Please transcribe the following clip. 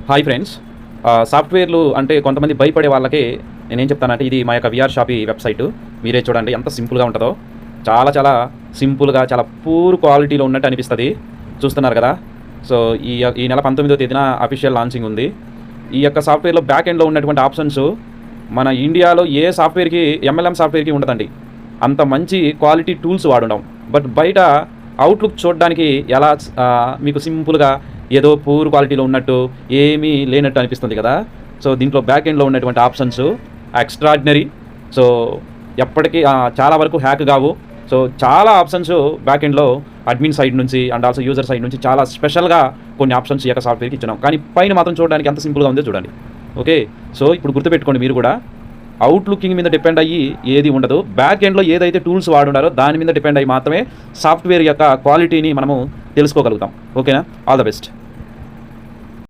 Hi friends. సాఫ్ట్వేర్లు అంటే కొంతమంది భయపడే వాళ్ళకి నేనేం చెప్తానంటే, ఇది మా యొక్క విఆర్ షాపీ వెబ్సైటు. మీరే చూడండి ఎంత సింపుల్గా ఉంటుందో. చాలా చాలా సింపుల్గా, చాలా పూర్ క్వాలిటీలో ఉన్నట్టు అనిపిస్తుంది. చూస్తున్నారు కదా. సో ఈ నెల 19వ తేదీన అఫీషియల్ లాంచింగ్ ఉంది. ఈ యొక్క సాఫ్ట్వేర్లో బ్యాక్ ఎండ్లో ఉన్నటువంటి ఆప్షన్స్ మన ఇండియాలో ఏ సాఫ్ట్వేర్కి, ఎంఎల్ఎం సాఫ్ట్వేర్కి ఉండదండి. అంత మంచి క్వాలిటీ టూల్స్ వాడుండం. బట్ బయట అవుట్లుక్ చూడడానికి ఎలా మీకు సింపుల్గా ఏదో పూర్ క్వాలిటీలో ఉన్నట్టు, ఏమీ లేనట్టు అనిపిస్తుంది కదా. సో దీంట్లో బ్యాక్ ఎండ్లో ఉన్నటువంటి ఆప్షన్స్ ఎక్స్ట్రాడినరీ. సో ఎప్పటికీ చాలా వరకు హ్యాక్ కావు. సో చాలా ఆప్షన్స్ బ్యాక్ ఎండ్లో అడ్మిన్ సైడ్ నుంచి అండ్ ఆల్సో యూజర్ సైడ్ నుంచి చాలా స్పెషల్గా కొన్ని ఆప్షన్స్ ఈ యొక్క సాఫ్ట్వేర్కి ఇచ్చినాం. కానీ పైన మాత్రం చూడడానికి ఎంత సింపుల్గా ఉందో చూడండి. ఓకే, సో ఇప్పుడు గుర్తుపెట్టుకోండి, మీరు కూడా అవుట్లుకింగ్ మీద డిపెండ్ అయ్యి ఏది ఉండదు. బ్యాక్ ఎండ్లో ఏదైతే టూల్స్ వాడున్నారో దాని మీద డిపెండ్ అయ్యి మాత్రమే సాఫ్ట్వేర్ యొక్క క్వాలిటీని మనము తెలుసుకోగలుగుతాం. ఓకేనా? All the best.